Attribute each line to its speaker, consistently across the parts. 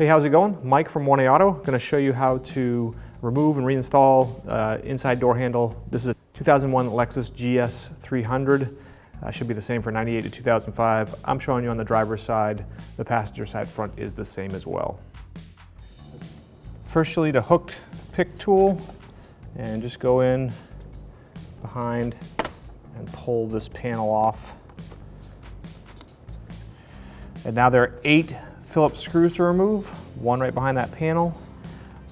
Speaker 1: Hey, how's it going? Mike from 1A Auto. Going to show you how to remove and reinstall inside door handle. This is a 2001 Lexus GS300. Should be the same for 98 to 2005. I'm showing you on the driver's side. The passenger side front is the same as well. First, you'll need a hooked pick tool and just go in behind and pull this panel off. And now there are 8 Phillips screws to remove, one right behind that panel,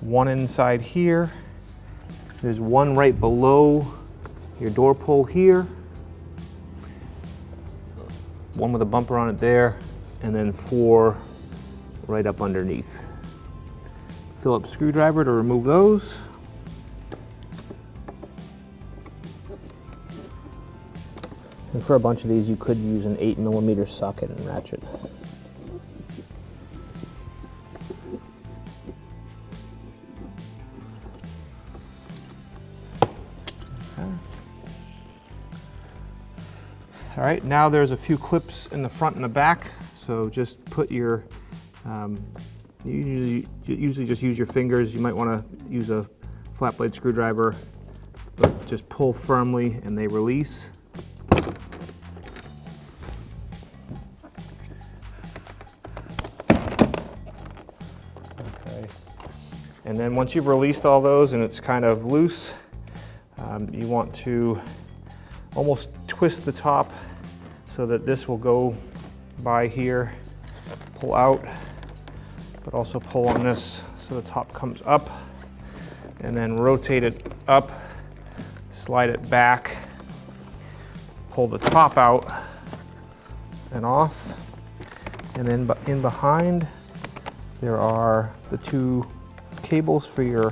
Speaker 1: one inside here. There's one right below your door pull here, one with a bumper on it there, and then 4 right up underneath. Phillips screwdriver to remove those. And for a bunch of these, you could use an 8mm socket and ratchet. All right, now there's a few clips in the front and the back, so just put your, you usually just use your fingers. You might want to use a flat blade screwdriver, but just pull firmly and they release. Okay. And then once you've released all those and it's kind of loose, you want to almost twist the top so that this will go by here, pull out, but also pull on this so the top comes up, and then rotate it up, slide it back, pull the top out and off, and then in behind there are the 2 cables for your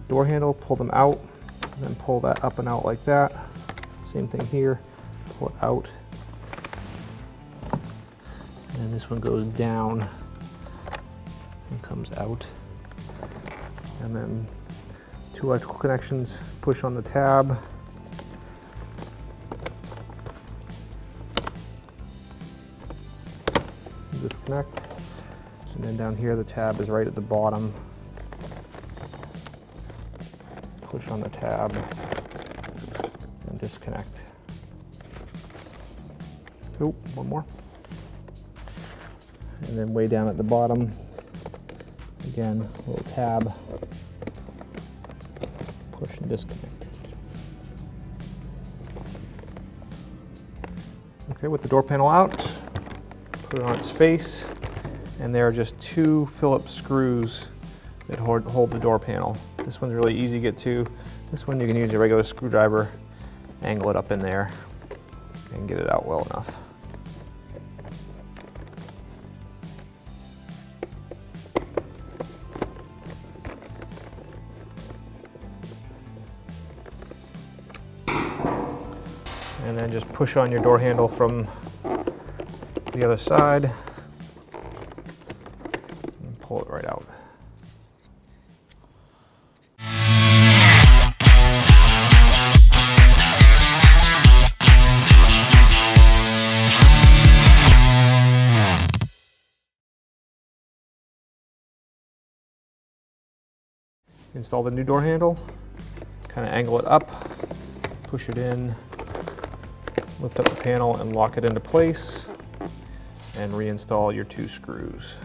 Speaker 1: door handle. Pull them out, and then pull that up and out like that. Same thing here, pull it out. And this one goes down and comes out. And then 2 electrical connections, push on the tab. Disconnect. And then down here the tab is right at the bottom. Push on the tab and disconnect. Oh, one more. And then way down at the bottom, again, a little tab, push and disconnect. Okay, with the door panel out, put it on its face, and there are just 2 Phillips screws that hold the door panel. This one's really easy to get to. This one you can use a regular screwdriver, angle it up in there, and get it out well enough. And then just push on your door handle from the other side and pull it right out. Install the new door handle, kind of angle it up, push it in, lift up the panel and lock it into place, and reinstall your 2 screws.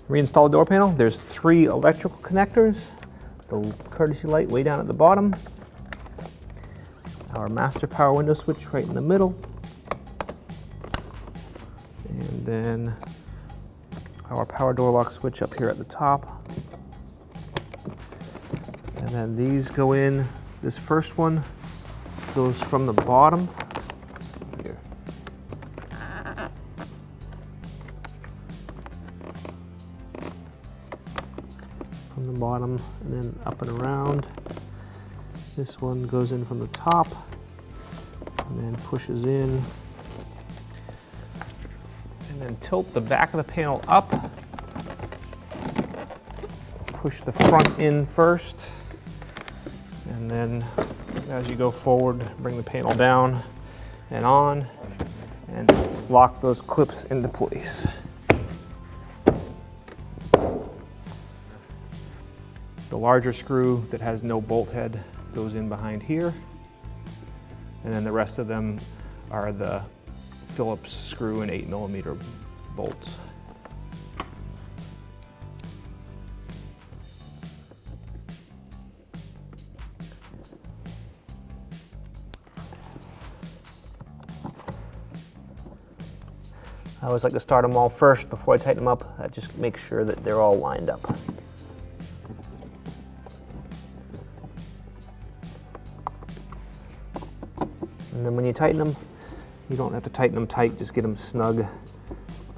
Speaker 1: Reinstall the door panel. There's 3 electrical connectors. The courtesy light way down at the bottom. Our master power window switch right in the middle. And then our power door lock switch up here at the top. And then these go in. This first one goes from the bottom. Here. From the bottom and then up and around. This one goes in from the top and then pushes in. And then tilt the back of the panel up. Push the front in first. And then as you go forward, bring the panel down and on and lock those clips into place. The larger screw that has no bolt head goes in behind here, and then the rest of them are the Phillips screw and 8mm bolts. I always like to start them all first before I tighten them up. That just makes sure that they're all lined up. And then when you tighten them, you don't have to tighten them tight, just get them snug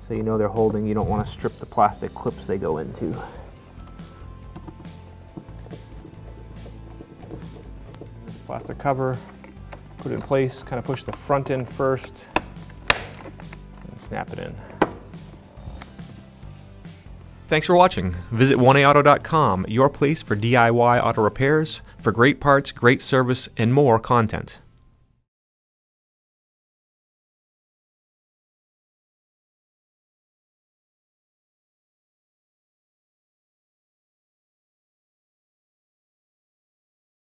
Speaker 1: so you know they're holding. You don't want to strip the plastic clips they go into. This plastic cover, put it in place, kind of push the front in first, and snap it in.
Speaker 2: Thanks for watching. Visit 1aauto.com, your place for DIY auto repairs, for great parts, great service, and more content.